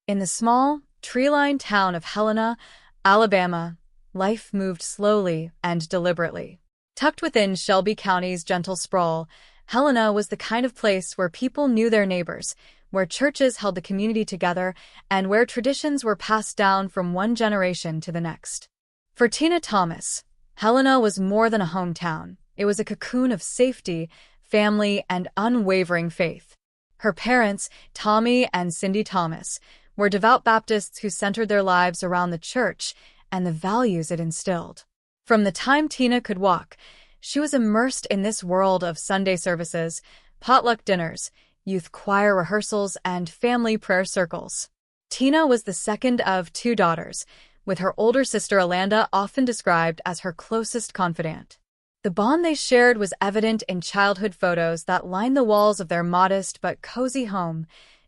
In the small, tree-lined town of Helena, Alabama, life moved slowly and deliberately. Tucked within Shelby County's gentle sprawl, Helena was the kind of place where people knew their neighbors, where churches held the community together, and where traditions were passed down from one generation to the next. For Tina Thomas, Helena was more than a hometown. It was a cocoon of safety, family, and unwavering faith. Her parents, Tommy and Cindy Thomas, were devout Baptists who centered their lives around the church and the values it instilled. From the time Tina could walk, she was immersed in this world of Sunday services, potluck dinners, youth choir rehearsals, and family prayer circles. Tina was the second of two daughters, with her older sister Alanda often described as her closest confidant. The bond they shared was evident in childhood photos that lined the walls of their modest but cozy home.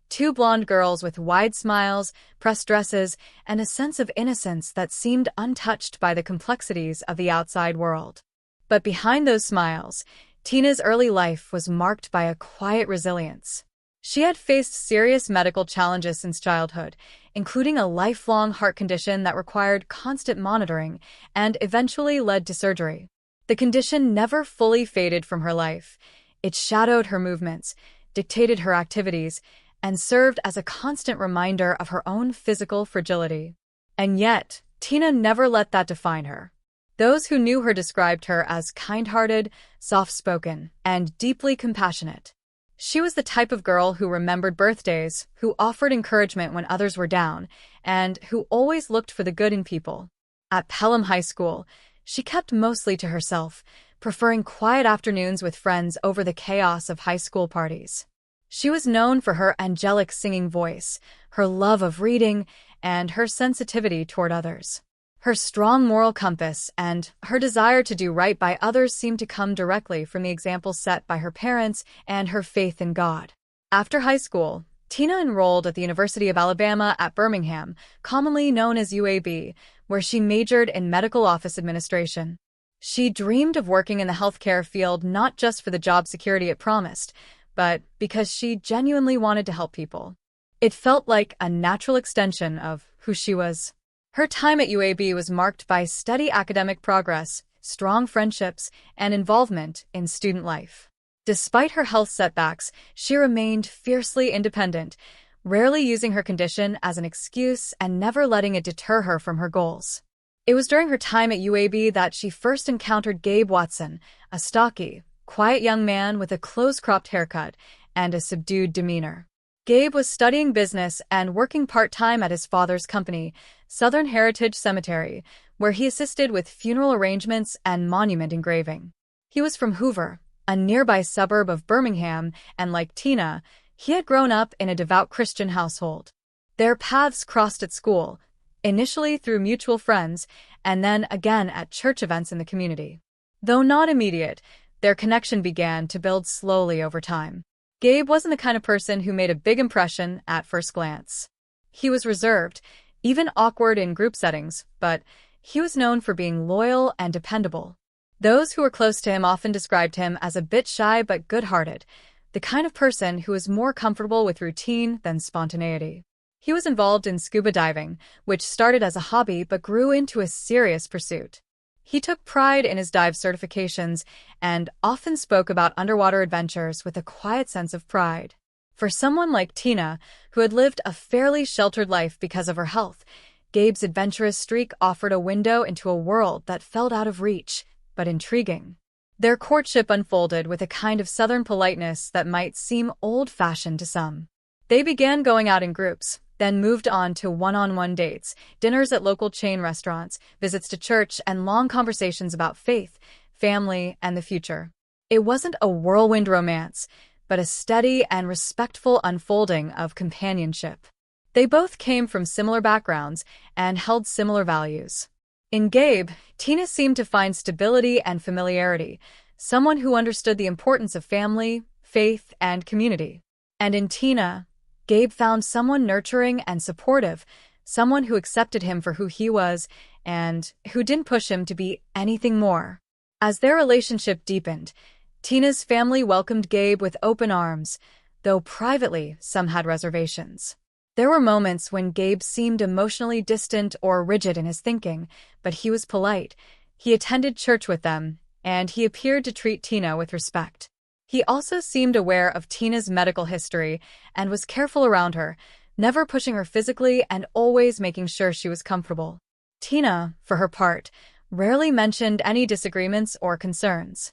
Two blonde girls with wide smiles, pressed dresses, and a sense of innocence that seemed untouched by the complexities of the outside world. But behind those smiles, Tina's early life was marked by a quiet resilience. She had faced serious medical challenges since childhood, including a lifelong heart condition that required constant monitoring and eventually led to surgery. The condition never fully faded from her life. It shadowed her movements, dictated her activities, and served as a constant reminder of her own physical fragility. And yet, Tina never let that define her. Those who knew her described her as kind-hearted, soft-spoken, and deeply compassionate. She was the type of girl who remembered birthdays, who offered encouragement when others were down, and who always looked for the good in people. At Pelham High School, she kept mostly to herself, preferring quiet afternoons with friends over the chaos of high school parties. She was known for her angelic singing voice, her love of reading, and her sensitivity toward others. Her strong moral compass and her desire to do right by others seemed to come directly from the example set by her parents and her faith in God. After high school, Tina enrolled at the University of Alabama at Birmingham, commonly known as UAB, where she majored in medical office administration. She dreamed of working in the healthcare field not just for the job security it promised, but because she genuinely wanted to help people. It felt like a natural extension of who she was. Her time at UAB was marked by steady academic progress, strong friendships, and involvement in student life. Despite her health setbacks, she remained fiercely independent, rarely using her condition as an excuse and never letting it deter her from her goals. It was during her time at UAB that she first encountered Gabe Watson, a stocky, quiet young man with a close-cropped haircut and a subdued demeanor. Gabe was studying business and working part-time at his father's company, Southern Heritage Cemetery, where he assisted with funeral arrangements and monument engraving. He was from Hoover, a nearby suburb of Birmingham, and like Tina, he had grown up in a devout Christian household. Their paths crossed at school, initially through mutual friends, and then again at church events in the community. Though not immediate, their connection began to build slowly over time. Gabe wasn't the kind of person who made a big impression at first glance. He was reserved, even awkward in group settings, but he was known for being loyal and dependable. Those who were close to him often described him as a bit shy but good-hearted, the kind of person who was more comfortable with routine than spontaneity. He was involved in scuba diving, which started as a hobby but grew into a serious pursuit. He took pride in his dive certifications and often spoke about underwater adventures with a quiet sense of pride. For someone like Tina, who had lived a fairly sheltered life because of her health, Gabe's adventurous streak offered a window into a world that felt out of reach, but intriguing. Their courtship unfolded with a kind of southern politeness that might seem old-fashioned to some. They began going out in groups, then moved on to one-on-one dates, dinners at local chain restaurants, visits to church, and long conversations about faith, family, and the future. It wasn't a whirlwind romance, but a steady and respectful unfolding of companionship. They both came from similar backgrounds and held similar values. In Gabe, Tina seemed to find stability and familiarity, someone who understood the importance of family, faith, and community. And in Tina, Gabe found someone nurturing and supportive, someone who accepted him for who he was and who didn't push him to be anything more. As their relationship deepened, Tina's family welcomed Gabe with open arms, though privately some had reservations. There were moments when Gabe seemed emotionally distant or rigid in his thinking, but he was polite. He attended church with them, and he appeared to treat Tina with respect. He also seemed aware of Tina's medical history and was careful around her, never pushing her physically and always making sure she was comfortable. Tina, for her part, rarely mentioned any disagreements or concerns.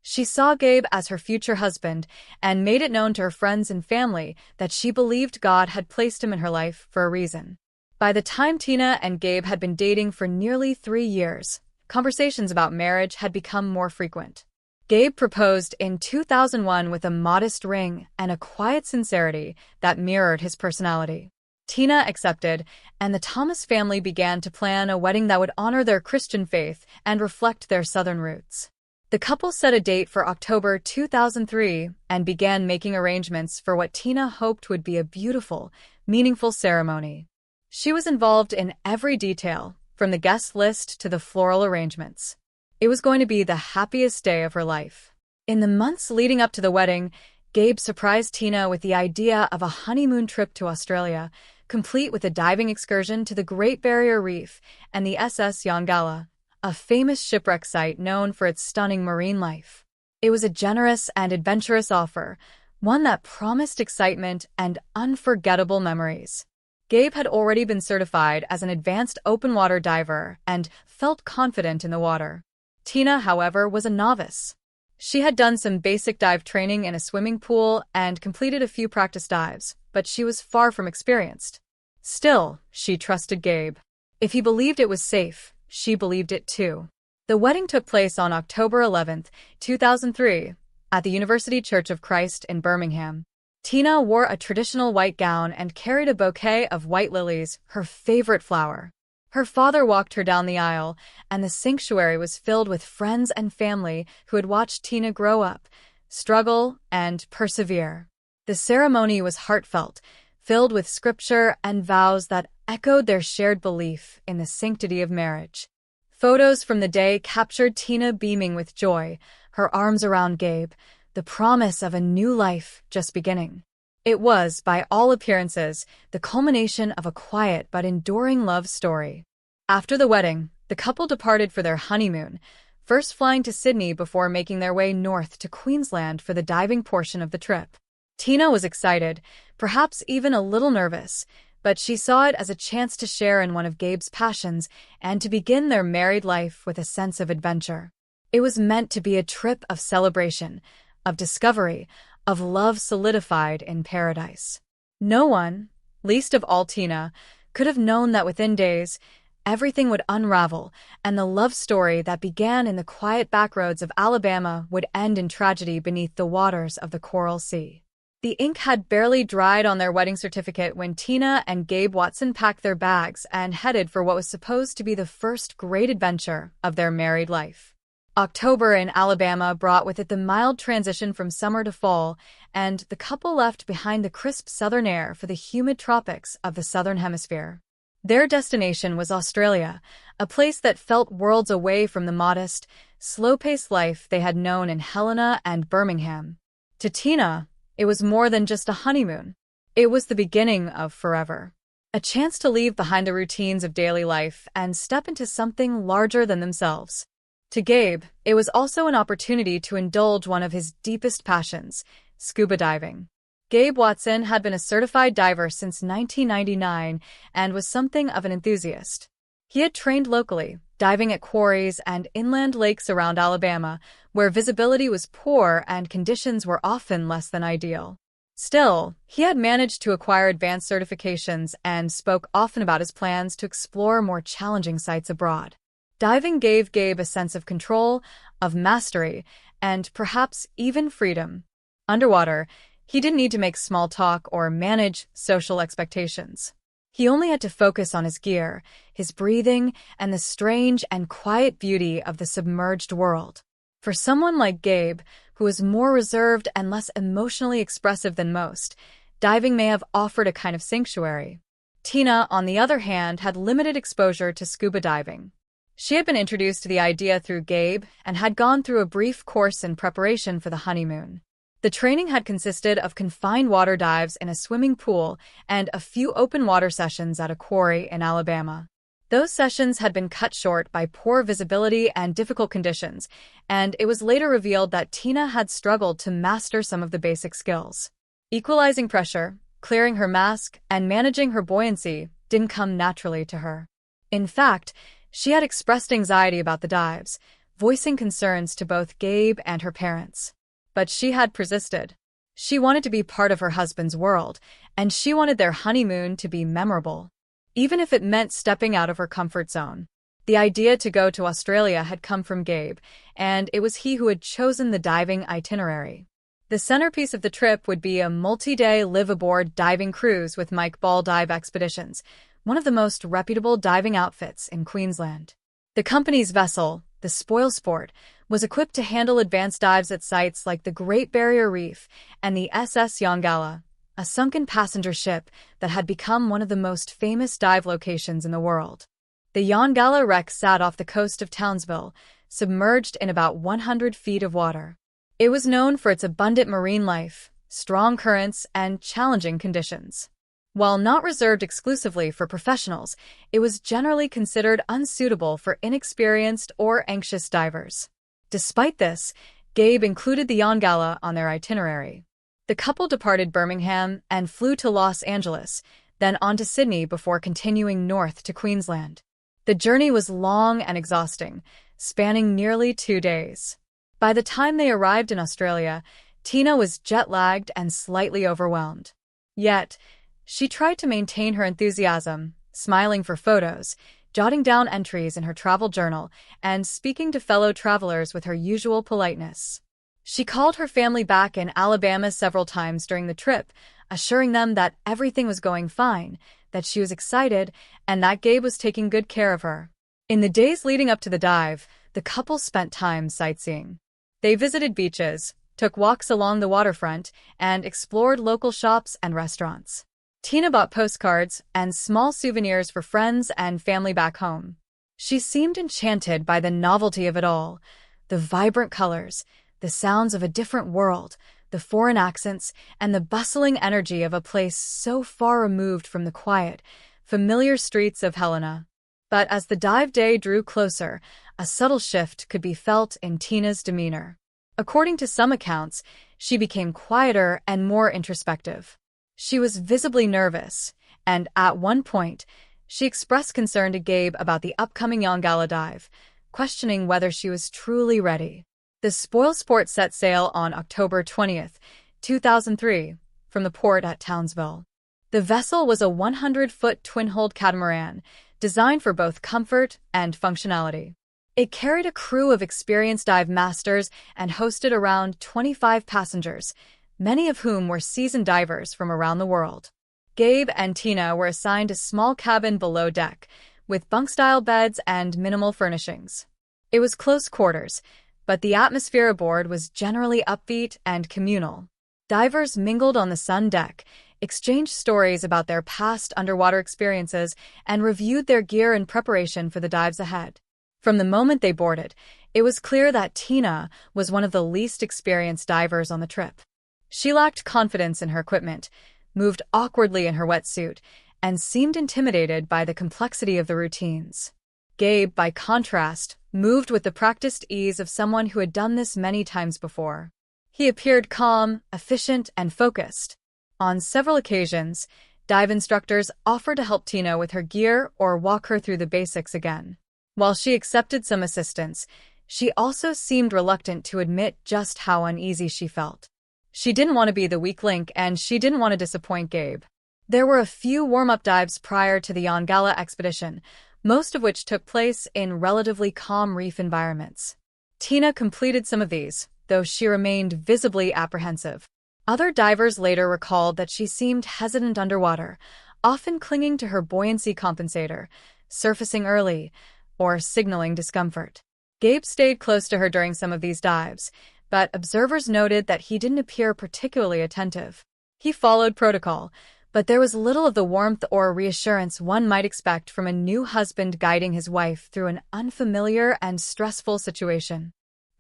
She saw Gabe as her future husband and made it known to her friends and family that she believed God had placed him in her life for a reason. By the time Tina and Gabe had been dating for nearly 3 years, conversations about marriage had become more frequent. Gabe proposed in 2001 with a modest ring and a quiet sincerity that mirrored his personality. Tina accepted, and the Thomas family began to plan a wedding that would honor their Christian faith and reflect their Southern roots. The couple set a date for October 2003 and began making arrangements for what Tina hoped would be a beautiful, meaningful ceremony. She was involved in every detail, from the guest list to the floral arrangements. It was going to be the happiest day of her life. In the months leading up to the wedding, Gabe surprised Tina with the idea of a honeymoon trip to Australia, complete with a diving excursion to the Great Barrier Reef and the SS Yongala, a famous shipwreck site known for its stunning marine life. It was a generous and adventurous offer, one that promised excitement and unforgettable memories. Gabe had already been certified as an advanced open-water diver and felt confident in the water. Tina, however, was a novice. She had done some basic dive training in a swimming pool and completed a few practice dives, but she was far from experienced. Still, she trusted Gabe. If he believed it was safe, she believed it too. The wedding took place on October 11, 2003, at the University Church of Christ in Birmingham. Tina wore a traditional white gown and carried a bouquet of white lilies, her favorite flower. Her father walked her down the aisle, and the sanctuary was filled with friends and family who had watched Tina grow up, struggle, and persevere. The ceremony was heartfelt, filled with scripture and vows that echoed their shared belief in the sanctity of marriage. Photos from the day captured Tina beaming with joy, her arms around Gabe, the promise of a new life just beginning. It was, by all appearances, the culmination of a quiet but enduring love story. After the wedding, the couple departed for their honeymoon, first flying to Sydney before making their way north to Queensland for the diving portion of the trip. Tina was excited, perhaps even a little nervous, but she saw it as a chance to share in one of Gabe's passions and to begin their married life with a sense of adventure. It was meant to be a trip of celebration, of discovery, of love solidified in paradise. No one, least of all Tina, could have known that within days, everything would unravel, and the love story that began in the quiet backroads of Alabama would end in tragedy beneath the waters of the Coral Sea. The ink had barely dried on their wedding certificate when Tina and Gabe Watson packed their bags and headed for what was supposed to be the first great adventure of their married life. October in Alabama brought with it the mild transition from summer to fall, and the couple left behind the crisp southern air for the humid tropics of the southern hemisphere. Their destination was Australia, a place that felt worlds away from the modest, slow-paced life they had known in Helena and Birmingham. To Tina, it was more than just a honeymoon. It was the beginning of forever. A chance to leave behind the routines of daily life and step into something larger than themselves. To Gabe, it was also an opportunity to indulge one of his deepest passions, scuba diving. Gabe Watson had been a certified diver since 1999 and was something of an enthusiast. He had trained locally, diving at quarries and inland lakes around Alabama, where visibility was poor and conditions were often less than ideal. Still, he had managed to acquire advanced certifications and spoke often about his plans to explore more challenging sites abroad. Diving gave Gabe a sense of control, of mastery, and perhaps even freedom. Underwater, he didn't need to make small talk or manage social expectations. He only had to focus on his gear, his breathing, and the strange and quiet beauty of the submerged world. For someone like Gabe, who was more reserved and less emotionally expressive than most, diving may have offered a kind of sanctuary. Tina, on the other hand, had limited exposure to scuba diving. She had been introduced to the idea through Gabe and had gone through a brief course in preparation for the honeymoon. The training had consisted of confined water dives in a swimming pool and a few open water sessions at a quarry in Alabama. Those sessions had been cut short by poor visibility and difficult conditions, and it was later revealed that Tina had struggled to master some of the basic skills. Equalizing pressure, clearing her mask, and managing her buoyancy didn't come naturally to her. In fact, she had expressed anxiety about the dives, voicing concerns to both Gabe and her parents. But she had persisted. She wanted to be part of her husband's world, and she wanted their honeymoon to be memorable, even if it meant stepping out of her comfort zone. The idea to go to Australia had come from Gabe, and it was he who had chosen the diving itinerary. The centerpiece of the trip would be a multi-day live-aboard diving cruise with Mike Ball Dive Expeditions, one of the most reputable diving outfits in Queensland. The company's vessel, the Spoil Sport, was equipped to handle advanced dives at sites like the Great Barrier Reef and the SS Yongala, a sunken passenger ship that had become one of the most famous dive locations in the world. The Yongala wreck sat off the coast of Townsville, submerged in about 100 feet of water. It was known for its abundant marine life, strong currents, and challenging conditions. While not reserved exclusively for professionals, it was generally considered unsuitable for inexperienced or anxious divers. Despite this, Gabe included the Yongala on their itinerary. The couple departed Birmingham and flew to Los Angeles, then on to Sydney before continuing north to Queensland. The journey was long and exhausting, spanning nearly 2 days. By the time they arrived in Australia, Tina was jet-lagged and slightly overwhelmed. Yet, she tried to maintain her enthusiasm, smiling for photos, jotting down entries in her travel journal, and speaking to fellow travelers with her usual politeness. She called her family back in Alabama several times during the trip, assuring them that everything was going fine, that she was excited, and that Gabe was taking good care of her. In the days leading up to the dive, the couple spent time sightseeing. They visited beaches, took walks along the waterfront, and explored local shops and restaurants. Tina bought postcards and small souvenirs for friends and family back home. She seemed enchanted by the novelty of it all, the vibrant colors, the sounds of a different world, the foreign accents, and the bustling energy of a place so far removed from the quiet, familiar streets of Helena. But as the dive day drew closer, a subtle shift could be felt in Tina's demeanor. According to some accounts, she became quieter and more introspective. She was visibly nervous, and at one point, she expressed concern to Gabe about the upcoming Yongala dive, questioning whether she was truly ready. The Spoil Sport set sail on October 20th, 2003, from the port at Townsville. The vessel was a 100-foot twin-hulled catamaran, designed for both comfort and functionality. It carried a crew of experienced dive masters and hosted around 25 passengers, many of whom were seasoned divers from around the world. Gabe and Tina were assigned a small cabin below deck, with bunk-style beds and minimal furnishings. It was close quarters, but the atmosphere aboard was generally upbeat and communal. Divers mingled on the sun deck, exchanged stories about their past underwater experiences, and reviewed their gear in preparation for the dives ahead. From the moment they boarded, it was clear that Tina was one of the least experienced divers on the trip. She lacked confidence in her equipment, moved awkwardly in her wetsuit, and seemed intimidated by the complexity of the routines. Gabe, by contrast, moved with the practiced ease of someone who had done this many times before. He appeared calm, efficient, and focused. On several occasions, dive instructors offered to help Tina with her gear or walk her through the basics again. While she accepted some assistance, she also seemed reluctant to admit just how uneasy she felt. She didn't want to be the weak link, and she didn't want to disappoint Gabe. There were a few warm-up dives prior to the Yongala expedition, most of which took place in relatively calm reef environments. Tina completed some of these, though she remained visibly apprehensive. Other divers later recalled that she seemed hesitant underwater, often clinging to her buoyancy compensator, surfacing early, or signaling discomfort. Gabe stayed close to her during some of these dives, but observers noted that he didn't appear particularly attentive. He followed protocol, but there was little of the warmth or reassurance one might expect from a new husband guiding his wife through an unfamiliar and stressful situation.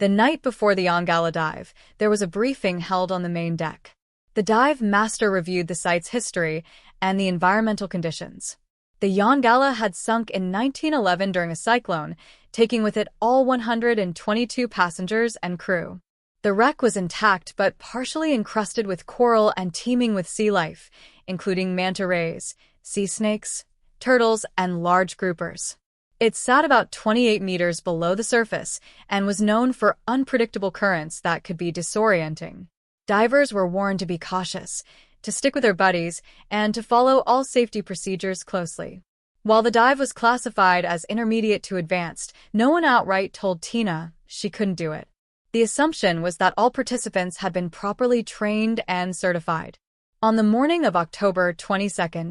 The night before the Yongala dive, there was a briefing held on the main deck. The dive master reviewed the site's history and the environmental conditions. The Yongala had sunk in 1911 during a cyclone, taking with it all 122 passengers and crew. The wreck was intact but partially encrusted with coral and teeming with sea life, including manta rays, sea snakes, turtles, and large groupers. It sat about 28 meters below the surface and was known for unpredictable currents that could be disorienting. Divers were warned to be cautious, to stick with their buddies, and to follow all safety procedures closely. While the dive was classified as intermediate to advanced, no one outright told Tina she couldn't do it. The assumption was that all participants had been properly trained and certified. On the morning of October 22,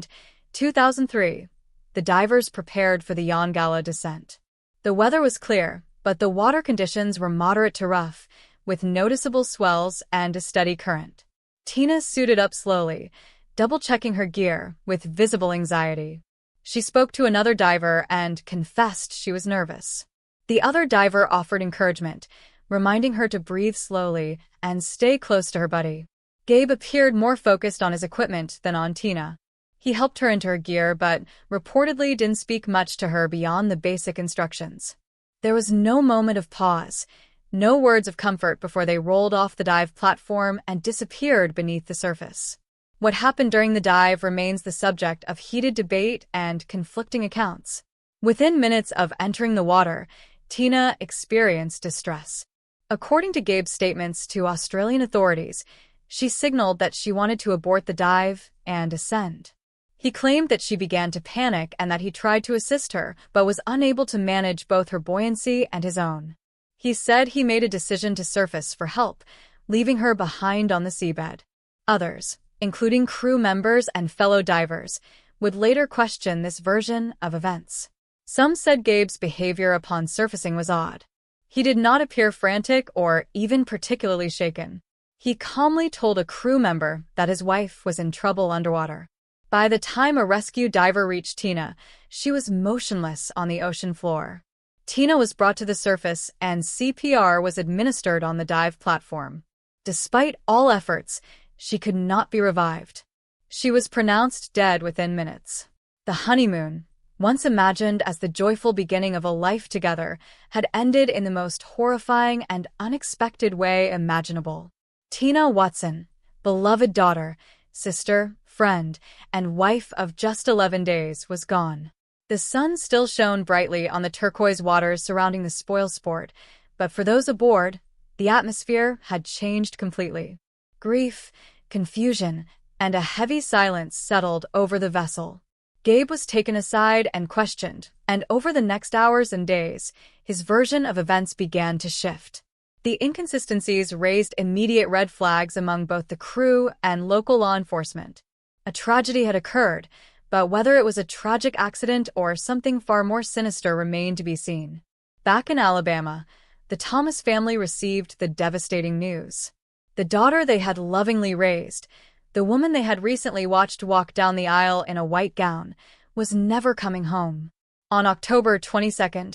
2003, the divers prepared for the Yongala descent. The weather was clear, but the water conditions were moderate to rough, with noticeable swells and a steady current. Tina suited up slowly, double-checking her gear with visible anxiety. She spoke to another diver and confessed she was nervous. The other diver offered encouragement, reminding her to breathe slowly and stay close to her buddy. Gabe appeared more focused on his equipment than on Tina. He helped her into her gear, but reportedly didn't speak much to her beyond the basic instructions. There was no moment of pause, no words of comfort before they rolled off the dive platform and disappeared beneath the surface. What happened during the dive remains the subject of heated debate and conflicting accounts. Within minutes of entering the water, Tina experienced distress. According to Gabe's statements to Australian authorities, she signaled that she wanted to abort the dive and ascend. He claimed that she began to panic and that he tried to assist her, but was unable to manage both her buoyancy and his own. He said he made a decision to surface for help, leaving her behind on the seabed. Others, including crew members and fellow divers, would later question this version of events. Some said Gabe's behavior upon surfacing was odd. He did not appear frantic or even particularly shaken. He calmly told a crew member that his wife was in trouble underwater. By the time a rescue diver reached Tina, she was motionless on the ocean floor. Tina was brought to the surface and CPR was administered on the dive platform. Despite all efforts, she could not be revived. She was pronounced dead within minutes. The honeymoon, once imagined as the joyful beginning of a life together, had ended in the most horrifying and unexpected way imaginable. Tina Watson, beloved daughter, sister, friend, and wife of just 11 days, was gone. The sun still shone brightly on the turquoise waters surrounding the spoil sport, but for those aboard, the atmosphere had changed completely. Grief, confusion, and a heavy silence settled over the vessel. Gabe was taken aside and questioned, and over the next hours and days, his version of events began to shift. The inconsistencies raised immediate red flags among both the crew and local law enforcement. A tragedy had occurred, but whether it was a tragic accident or something far more sinister remained to be seen. Back in Alabama, the Thomas family received the devastating news. The daughter they had lovingly raised, the woman they had recently watched walk down the aisle in a white gown, was never coming home. On October 22,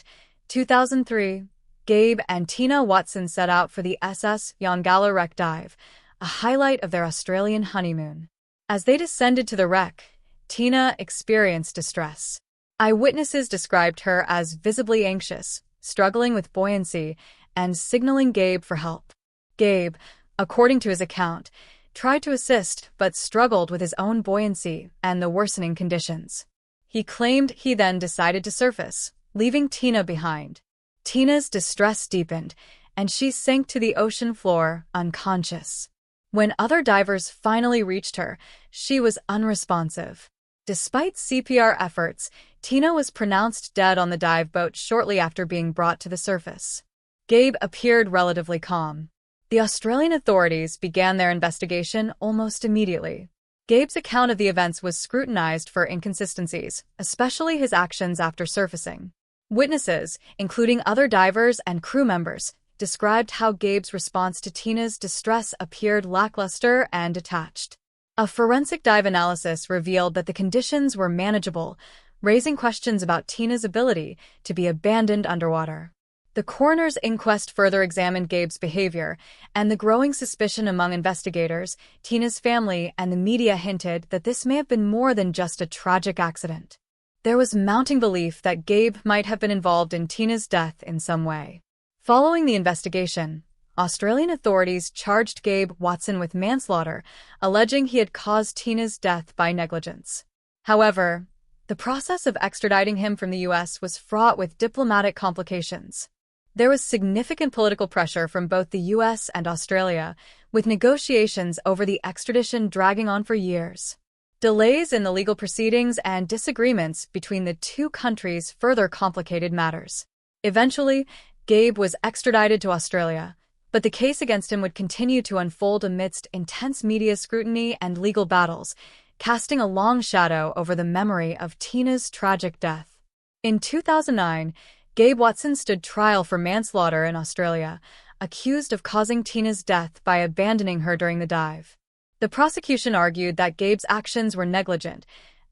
2003, Gabe and Tina Watson set out for the SS Yongala wreck dive, a highlight of their Australian honeymoon. As they descended to the wreck, Tina experienced distress. Eyewitnesses described her as visibly anxious, struggling with buoyancy, and signaling Gabe for help. Gabe, according to his account, tried to assist but struggled with his own buoyancy and the worsening conditions. He claimed he then decided to surface, leaving Tina behind. Tina's distress deepened, and she sank to the ocean floor unconscious. When other divers finally reached her, she was unresponsive. Despite CPR efforts, Tina was pronounced dead on the dive boat shortly after being brought to the surface. Gabe appeared relatively calm. The Australian authorities began their investigation almost immediately. Gabe's account of the events was scrutinized for inconsistencies, especially his actions after surfacing. Witnesses, including other divers and crew members, described how Gabe's response to Tina's distress appeared lackluster and detached. A forensic dive analysis revealed that the conditions were manageable, raising questions about Tina's ability to be abandoned underwater. The coroner's inquest further examined Gabe's behavior, and the growing suspicion among investigators, Tina's family, and the media hinted that this may have been more than just a tragic accident. There was mounting belief that Gabe might have been involved in Tina's death in some way. Following the investigation, Australian authorities charged Gabe Watson with manslaughter, alleging he had caused Tina's death by negligence. However, the process of extraditing him from the U.S. was fraught with diplomatic complications. There was significant political pressure from both the U.S. and Australia, with negotiations over the extradition dragging on for years. Delays in the legal proceedings and disagreements between the two countries further complicated matters. Eventually, Gabe was extradited to Australia, but the case against him would continue to unfold amidst intense media scrutiny and legal battles, casting a long shadow over the memory of Tina's tragic death. In 2009, Gabe Watson stood trial for manslaughter in Australia, accused of causing Tina's death by abandoning her during the dive. The prosecution argued that Gabe's actions were negligent,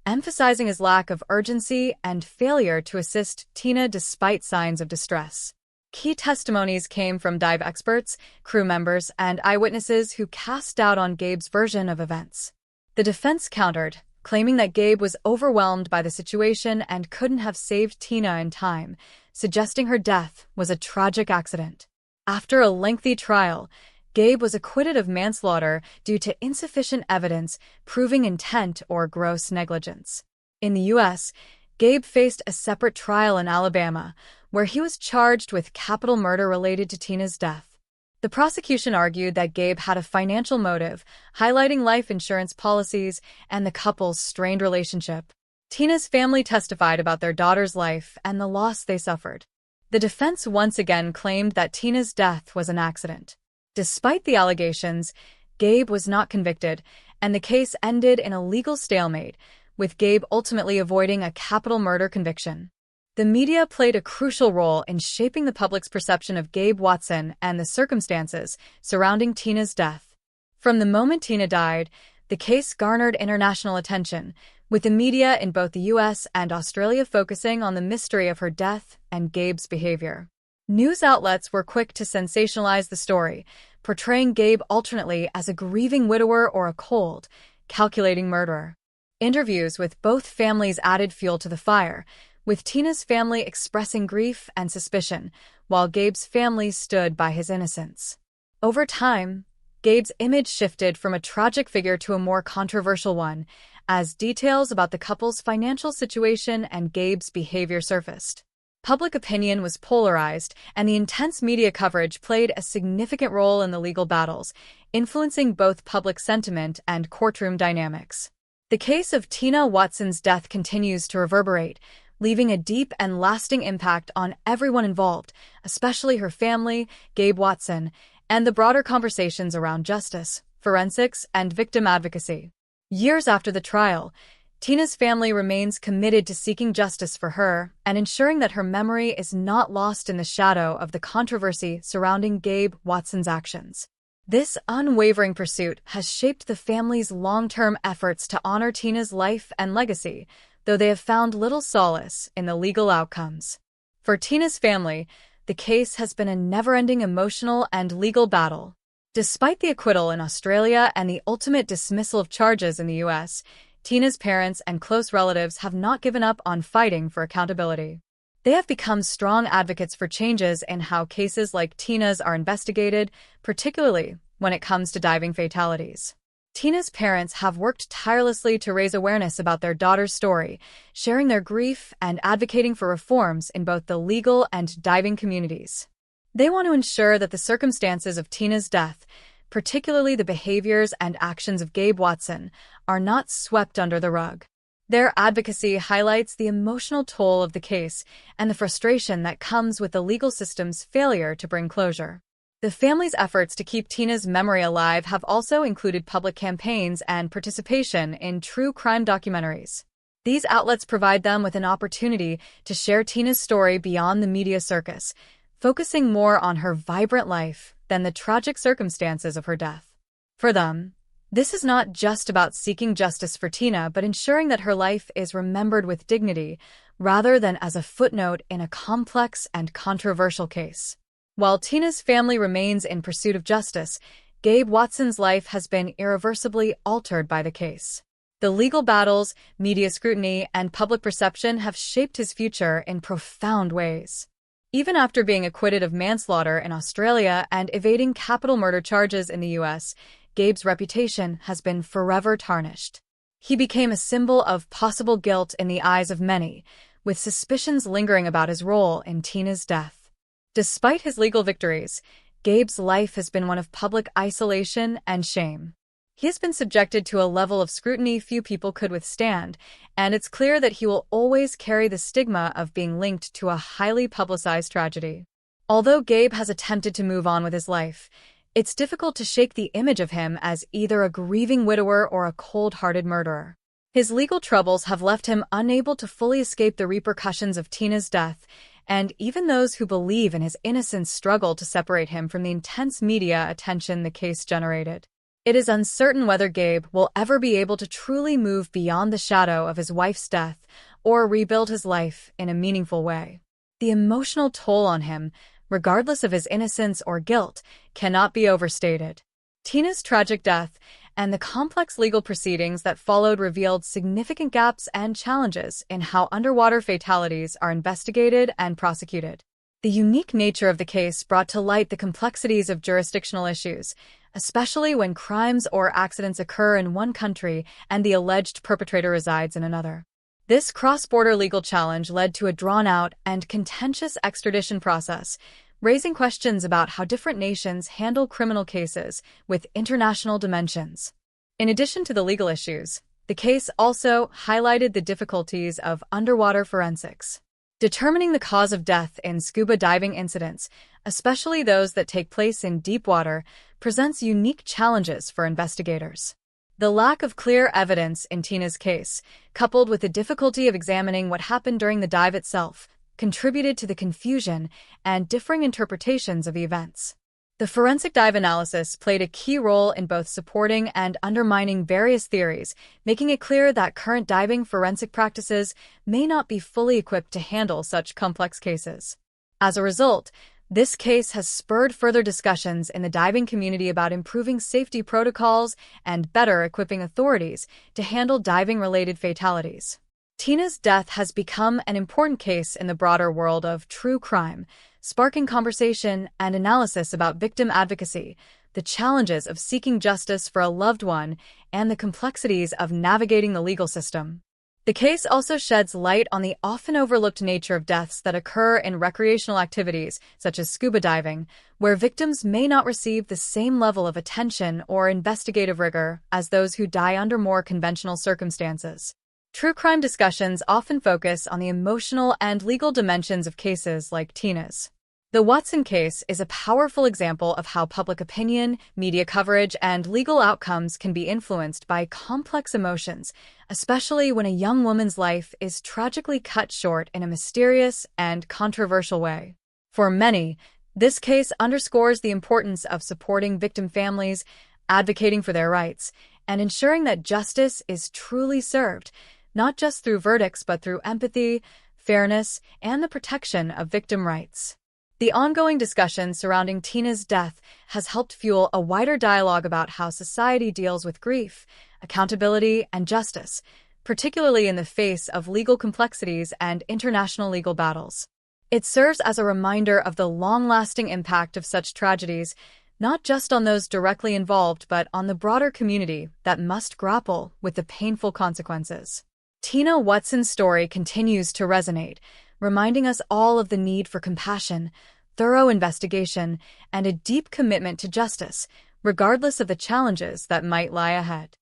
emphasizing his lack of urgency and failure to assist Tina despite signs of distress. Key testimonies came from dive experts, crew members, and eyewitnesses who cast doubt on Gabe's version of events. The defense countered, claiming that Gabe was overwhelmed by the situation and couldn't have saved Tina in time, suggesting her death was a tragic accident. After a lengthy trial, Gabe was acquitted of manslaughter due to insufficient evidence proving intent or gross negligence. In the U.S., Gabe faced a separate trial in Alabama, where he was charged with capital murder related to Tina's death. The prosecution argued that Gabe had a financial motive, highlighting life insurance policies and the couple's strained relationship. Tina's family testified about their daughter's life and the loss they suffered. The defense once again claimed that Tina's death was an accident. Despite the allegations, Gabe was not convicted, and the case ended in a legal stalemate, with Gabe ultimately avoiding a capital murder conviction. The media played a crucial role in shaping the public's perception of Gabe Watson and the circumstances surrounding Tina's death. From the moment Tina died, the case garnered international attention, with the media in both the U.S. and Australia focusing on the mystery of her death and Gabe's behavior. News outlets were quick to sensationalize the story, portraying Gabe alternately as a grieving widower or a cold, calculating murderer. Interviews with both families added fuel to the fire, with Tina's family expressing grief and suspicion, while Gabe's family stood by his innocence. Over time, Gabe's image shifted from a tragic figure to a more controversial one, as details about the couple's financial situation and Gabe's behavior surfaced. Public opinion was polarized, and the intense media coverage played a significant role in the legal battles, influencing both public sentiment and courtroom dynamics. The case of Tina Watson's death continues to reverberate, leaving a deep and lasting impact on everyone involved, especially her family, Gabe Watson, and the broader conversations around justice, forensics, and victim advocacy. Years after the trial, Tina's family remains committed to seeking justice for her and ensuring that her memory is not lost in the shadow of the controversy surrounding Gabe Watson's actions. This unwavering pursuit has shaped the family's long-term efforts to honor Tina's life and legacy, though they have found little solace in the legal outcomes. For Tina's family, the case has been a never-ending emotional and legal battle. Despite the acquittal in Australia and the ultimate dismissal of charges in the U.S., Tina's parents and close relatives have not given up on fighting for accountability. They have become strong advocates for changes in how cases like Tina's are investigated, particularly when it comes to diving fatalities. Tina's parents have worked tirelessly to raise awareness about their daughter's story, sharing their grief and advocating for reforms in both the legal and diving communities. They want to ensure that the circumstances of Tina's death, particularly the behaviors and actions of Gabe Watson, are not swept under the rug. Their advocacy highlights the emotional toll of the case and the frustration that comes with the legal system's failure to bring closure. The family's efforts to keep Tina's memory alive have also included public campaigns and participation in true crime documentaries. These outlets provide them with an opportunity to share Tina's story beyond the media circus, focusing more on her vibrant life than the tragic circumstances of her death. For them, this is not just about seeking justice for Tina, but ensuring that her life is remembered with dignity, rather than as a footnote in a complex and controversial case. While Tina's family remains in pursuit of justice, Gabe Watson's life has been irreversibly altered by the case. The legal battles, media scrutiny, and public perception have shaped his future in profound ways. Even after being acquitted of manslaughter in Australia and evading capital murder charges in the US, Gabe's reputation has been forever tarnished. He became a symbol of possible guilt in the eyes of many, with suspicions lingering about his role in Tina's death. Despite his legal victories, Gabe's life has been one of public isolation and shame. He has been subjected to a level of scrutiny few people could withstand, and it's clear that he will always carry the stigma of being linked to a highly publicized tragedy. Although Gabe has attempted to move on with his life, it's difficult to shake the image of him as either a grieving widower or a cold-hearted murderer. His legal troubles have left him unable to fully escape the repercussions of Tina's death, and even those who believe in his innocence struggle to separate him from the intense media attention the case generated. It is uncertain whether Gabe will ever be able to truly move beyond the shadow of his wife's death or rebuild his life in a meaningful way. The emotional toll on him, regardless of his innocence or guilt, cannot be overstated. Tina's tragic death and the complex legal proceedings that followed revealed significant gaps and challenges in how underwater fatalities are investigated and prosecuted. The unique nature of the case brought to light the complexities of jurisdictional issues, especially when crimes or accidents occur in one country and the alleged perpetrator resides in another. This cross-border legal challenge led to a drawn-out and contentious extradition process, raising questions about how different nations handle criminal cases with international dimensions. In addition to the legal issues, the case also highlighted the difficulties of underwater forensics. Determining the cause of death in scuba diving incidents, especially those that take place in deep water, presents unique challenges for investigators. The lack of clear evidence in Tina's case, coupled with the difficulty of examining what happened during the dive itself, contributed to the confusion and differing interpretations of the events. The forensic dive analysis played a key role in both supporting and undermining various theories, making it clear that current diving forensic practices may not be fully equipped to handle such complex cases. As a result, this case has spurred further discussions in the diving community about improving safety protocols and better equipping authorities to handle diving-related fatalities. Tina's death has become an important case in the broader world of true crime, sparking conversation and analysis about victim advocacy, the challenges of seeking justice for a loved one, and the complexities of navigating the legal system. The case also sheds light on the often overlooked nature of deaths that occur in recreational activities, such as scuba diving, where victims may not receive the same level of attention or investigative rigor as those who die under more conventional circumstances. True crime discussions often focus on the emotional and legal dimensions of cases like Tina's. The Watson case is a powerful example of how public opinion, media coverage, and legal outcomes can be influenced by complex emotions, especially when a young woman's life is tragically cut short in a mysterious and controversial way. For many, this case underscores the importance of supporting victim families, advocating for their rights, and ensuring that justice is truly served, not just through verdicts but through empathy, fairness, and the protection of victim rights. The ongoing discussion surrounding Tina's death has helped fuel a wider dialogue about how society deals with grief, accountability, and justice, particularly in the face of legal complexities and international legal battles. It serves as a reminder of the long-lasting impact of such tragedies, not just on those directly involved but on the broader community that must grapple with the painful consequences. Tina Watson's story continues to resonate, reminding us all of the need for compassion, thorough investigation, and a deep commitment to justice, regardless of the challenges that might lie ahead.